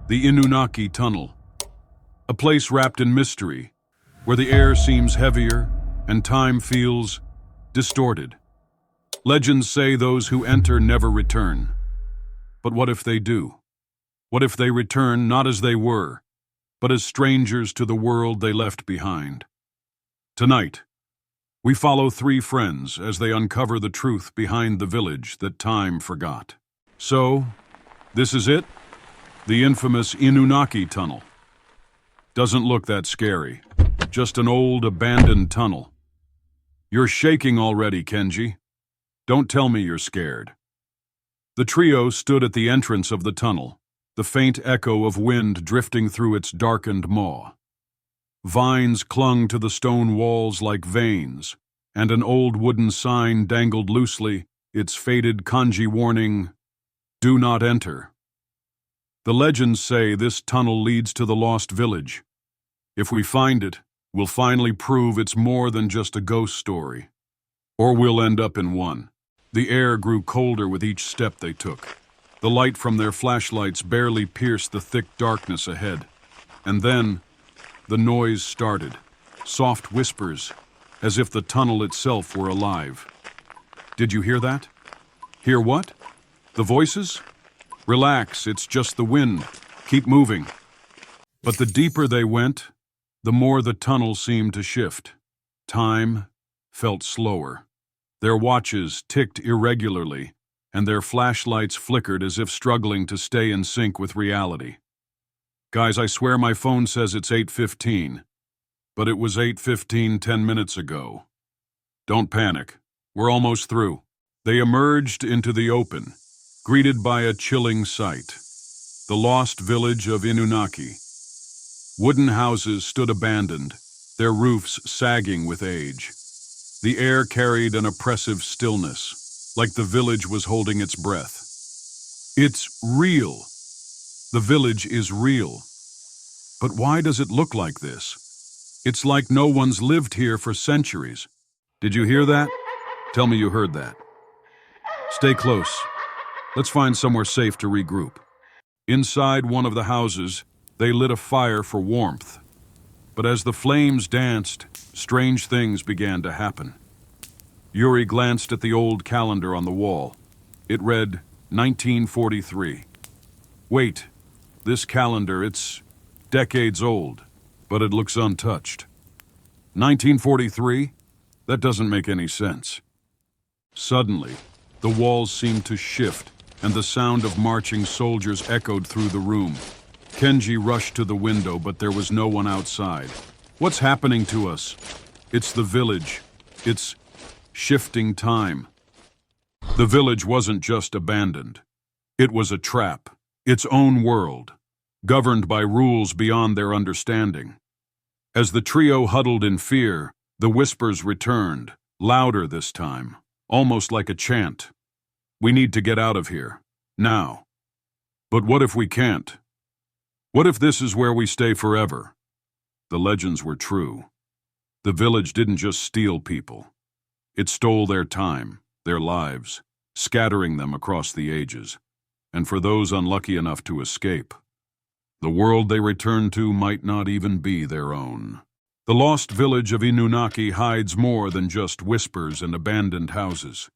the Inunaki Tunnel, a place wrapped in mystery, where the air seems heavier and time feels distorted. Legends say those who enter never return. But what if they do? What if they return not as they were, but as strangers to the world they left behind? Tonight, we follow three friends as they uncover the truth behind the village that time forgot. So, this is it? The infamous Inunaki Tunnel. Doesn't look that scary. Just an old, abandoned tunnel. You're shaking already, Kenji. Don't tell me you're scared. The trio stood at the entrance of the tunnel, the faint echo of wind drifting through its darkened maw. Vines clung to the stone walls like veins, and an old wooden sign dangled loosely, its faded kanji warning, "Do not enter." The legends say this tunnel leads to the lost village. If we find it, we'll finally prove it's more than just a ghost story. Or we'll end up in one. The air grew colder with each step they took. The light from their flashlights barely pierced the thick darkness ahead. And then, the noise started. Soft whispers, as if the tunnel itself were alive. Did you hear that? Hear what? The voices? Relax, it's just the wind. Keep moving. But the deeper they went, the more the tunnel seemed to shift. Time felt slower. Their watches ticked irregularly, and their flashlights flickered as if struggling to stay in sync with reality. Guys, I swear my phone says it's 8:15, but it was 8:15 10 minutes ago. Don't panic. We're almost through. They emerged into the open, greeted by a chilling sight. The lost village of Inunaki. Wooden houses stood abandoned, their roofs sagging with age. The air carried an oppressive stillness, like the village was holding its breath. It's real. The village is real. But why does it look like this? It's like no one's lived here for centuries. Did you hear that? Tell me you heard that. Stay close. Let's find somewhere safe to regroup. Inside one of the houses, they lit a fire for warmth. But as the flames danced, strange things began to happen. Yuri glanced at the old calendar on the wall. It read 1943. Wait, this calendar, it's decades old, but it looks untouched. 1943? That doesn't make any sense. Suddenly, the walls seemed to shift, and the sound of marching soldiers echoed through the room. Kenji rushed to the window, but there was no one outside. What's happening to us? It's the village. It's shifting time. The village wasn't just abandoned. It was a trap, its own world, governed by rules beyond their understanding. As the trio huddled in fear, the whispers returned, louder this time, almost like a chant. We need to get out of here, now. But what if we can't? What if this is where we stay forever? The legends were true. The village didn't just steal people. It stole their time, their lives, scattering them across the ages. And for those unlucky enough to escape, the world they returned to might not even be their own. The lost village of Inunaki hides more than just whispers and abandoned houses.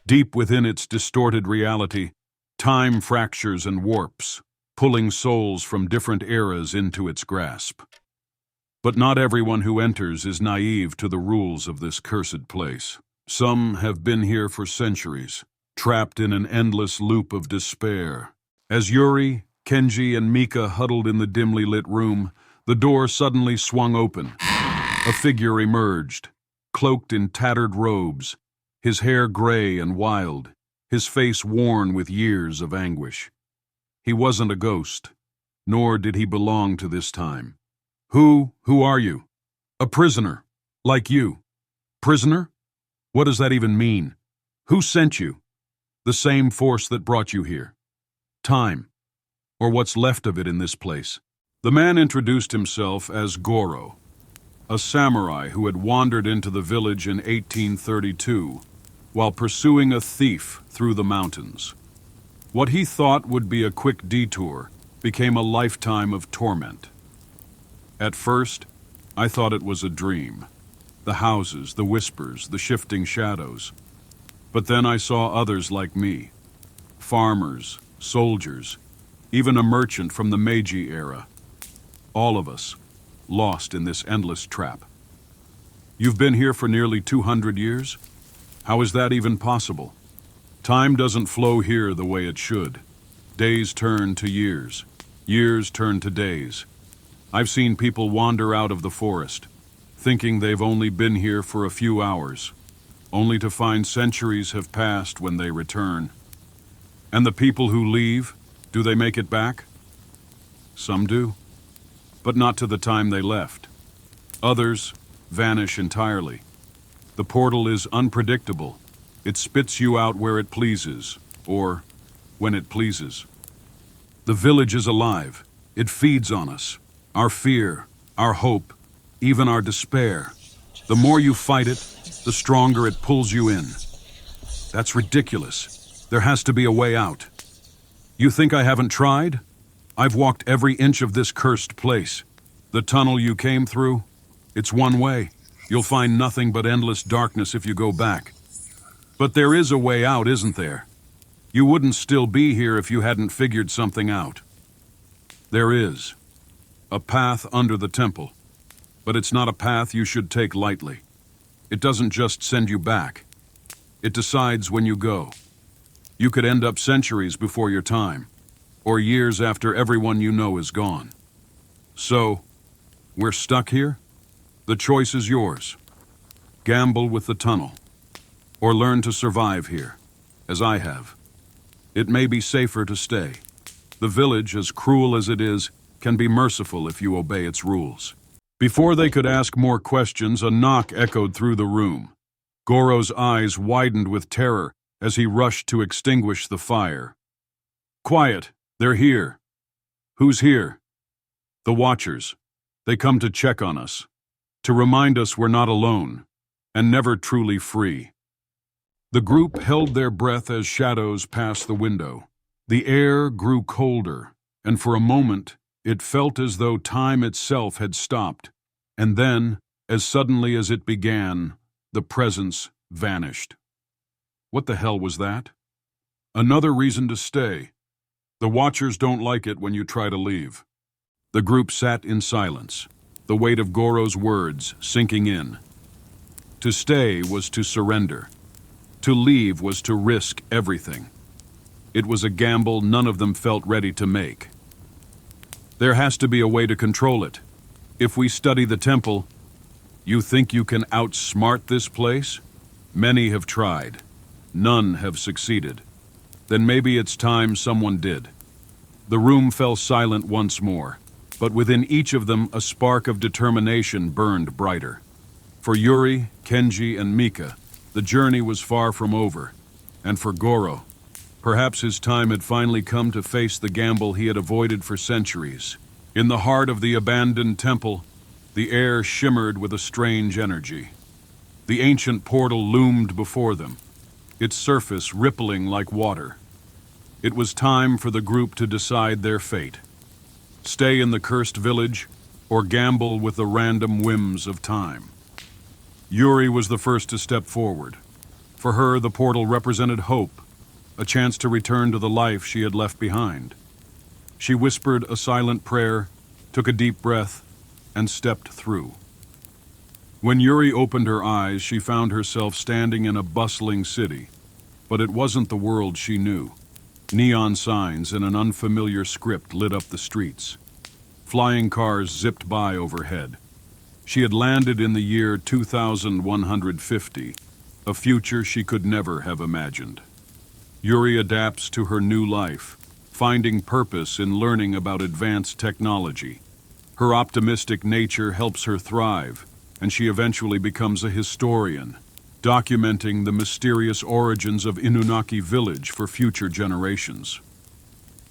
Deep within its distorted reality, time fractures and warps, pulling souls from different eras into its grasp. But not everyone who enters is naive to the rules of this cursed place. Some have been here for centuries, trapped in an endless loop of despair. As Yuri, Kenji, and Mika huddled in the dimly lit room, the door suddenly swung open. A figure emerged, cloaked in tattered robes, his hair gray and wild, his face worn with years of anguish. He wasn't a ghost, nor did he belong to this time. Who are you? A prisoner, like you. Prisoner? What does that even mean? Who sent you? The same force that brought you here. Time, or what's left of it in this place. The man introduced himself as Goro, a samurai who had wandered into the village in 1832 while pursuing a thief through the mountains. What he thought would be a quick detour became a lifetime of torment. At first, I thought it was a dream. The houses, the whispers, the shifting shadows. But then I saw others like me. Farmers, soldiers, even a merchant from the Meiji era. All of us, lost in this endless trap. You've been here for nearly 200 years? How is that even possible? Time doesn't flow here the way it should. Days turn to years. Years turn to days. I've seen people wander out of the forest, thinking they've only been here for a few hours, only to find centuries have passed when they return. And the people who leave, do they make it back? Some do, but not to the time they left. Others vanish entirely. The portal is unpredictable. It spits you out where it pleases, or when it pleases. The village is alive. It feeds on us. Our fear, our hope, even our despair. The more you fight it, the stronger it pulls you in. That's ridiculous. There has to be a way out. You think I haven't tried? I've walked every inch of this cursed place. The tunnel you came through, it's one way. You'll find nothing but endless darkness if you go back. But there is a way out, isn't there? You wouldn't still be here if you hadn't figured something out. There is. A path under the temple. But it's not a path you should take lightly. It doesn't just send you back. It decides when you go. You could end up centuries before your time, or years after everyone you know is gone. So, we're stuck here? The choice is yours. Gamble with the tunnel, or learn to survive here, as I have. It may be safer to stay. The village, as cruel as it is, can be merciful if you obey its rules. Before they could ask more questions, a knock echoed through the room. Goro's eyes widened with terror as he rushed to extinguish the fire. Quiet, they're here. Who's here? The Watchers. They come to check on us, to remind us we're not alone, and never truly free. The group held their breath as shadows passed the window. The air grew colder, and for a moment, it felt as though time itself had stopped, and then, as suddenly as it began, the presence vanished. What the hell was that? Another reason to stay. The Watchers don't like it when you try to leave. The group sat in silence, the weight of Goro's words sinking in. To stay was to surrender. To leave was to risk everything. It was a gamble none of them felt ready to make. There has to be a way to control it. If we study the temple, you think you can outsmart this place? Many have tried. None have succeeded. Then maybe it's time someone did. The room fell silent once more, but within each of them a spark of determination burned brighter. For Yuri, Kenji, and Mika, the journey was far from over. And for Goro, perhaps his time had finally come to face the gamble he had avoided for centuries. In the heart of the abandoned temple, the air shimmered with a strange energy. The ancient portal loomed before them, its surface rippling like water. It was time for the group to decide their fate. Stay in the cursed village, or gamble with the random whims of time. Yuri was the first to step forward. For her, the portal represented hope, a chance to return to the life she had left behind. She whispered a silent prayer, took a deep breath, and stepped through. When Yuri opened her eyes, she found herself standing in a bustling city, but it wasn't the world she knew. Neon signs and an unfamiliar script lit up the streets. Flying cars zipped by overhead. She had landed in the year 2150, a future she could never have imagined. Yuri adapts to her new life, finding purpose in learning about advanced technology. Her optimistic nature helps her thrive, and she eventually becomes a historian, documenting the mysterious origins of Inunaki village for future generations.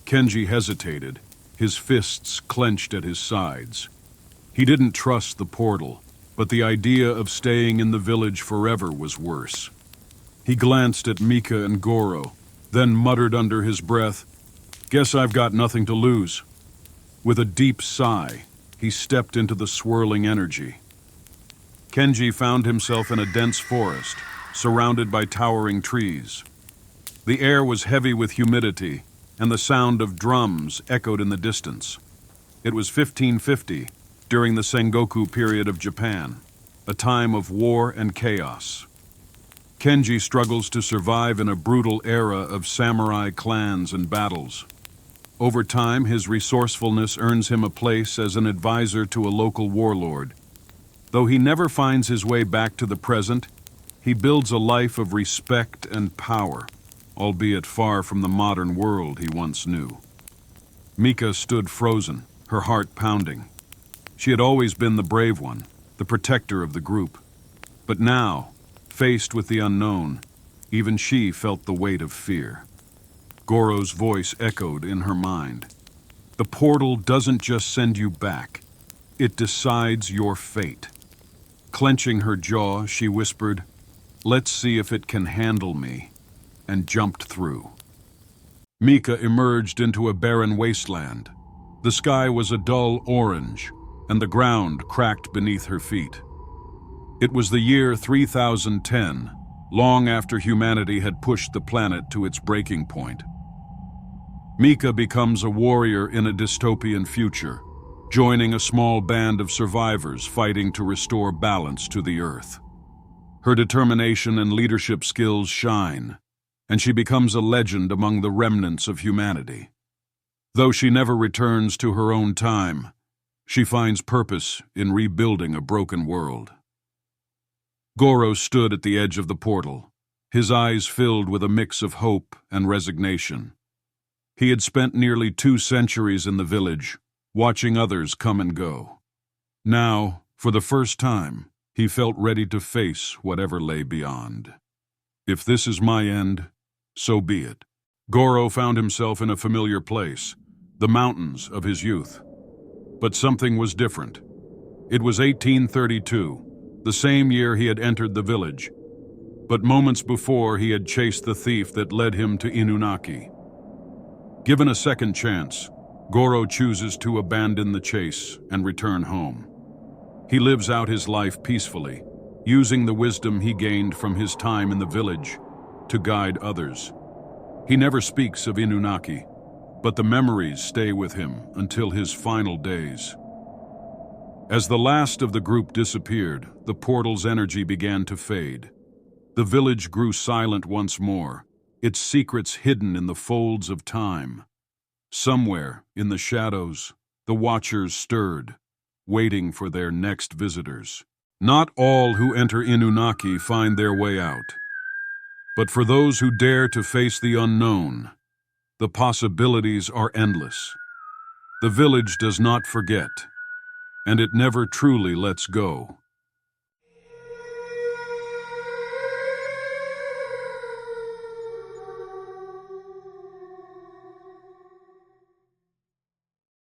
Kenji hesitated, his fists clenched at his sides. He didn't trust the portal, but the idea of staying in the village forever was worse. He glanced at Mika and Goro, then muttered under his breath, "Guess I've got nothing to lose." With a deep sigh, he stepped into the swirling energy. Kenji found himself in a dense forest, surrounded by towering trees. The air was heavy with humidity, and the sound of drums echoed in the distance. It was 1550, during the Sengoku period of Japan, a time of war and chaos. Kenji struggles to survive in a brutal era of samurai clans and battles. Over time, his resourcefulness earns him a place as an advisor to a local warlord. Though he never finds his way back to the present, he builds a life of respect and power, albeit far from the modern world he once knew. Mika stood frozen, her heart pounding. She had always been the brave one, the protector of the group. But now, faced with the unknown, even she felt the weight of fear. Goro's voice echoed in her mind. The portal doesn't just send you back, it decides your fate. Clenching her jaw, she whispered, "Let's see if it can handle me," and jumped through. Mika emerged into a barren wasteland. The sky was a dull orange, and the ground cracked beneath her feet. It was the year 3010, long after humanity had pushed the planet to its breaking point. Mika becomes a warrior in a dystopian future, joining a small band of survivors fighting to restore balance to the Earth. Her determination and leadership skills shine, and she becomes a legend among the remnants of humanity. Though she never returns to her own time, she finds purpose in rebuilding a broken world. Goro stood at the edge of the portal, his eyes filled with a mix of hope and resignation. He had spent nearly 2 centuries in the village, watching others come and go. Now, for the first time, he felt ready to face whatever lay beyond. If this is my end, so be it. Goro found himself in a familiar place, the mountains of his youth. But something was different. It was 1832, the same year he had entered the village. But moments before, he had chased the thief that led him to Inunaki. Given a second chance, Goro chooses to abandon the chase and return home. He lives out his life peacefully, using the wisdom he gained from his time in the village to guide others. He never speaks of Inunaki, but the memories stay with him until his final days. As the last of the group disappeared, the portal's energy began to fade. The village grew silent once more, its secrets hidden in the folds of time. Somewhere, in the shadows, the watchers stirred, waiting for their next visitors. Not all who enter Inunaki find their way out. But for those who dare to face the unknown, the possibilities are endless. The village does not forget, and it never truly lets go.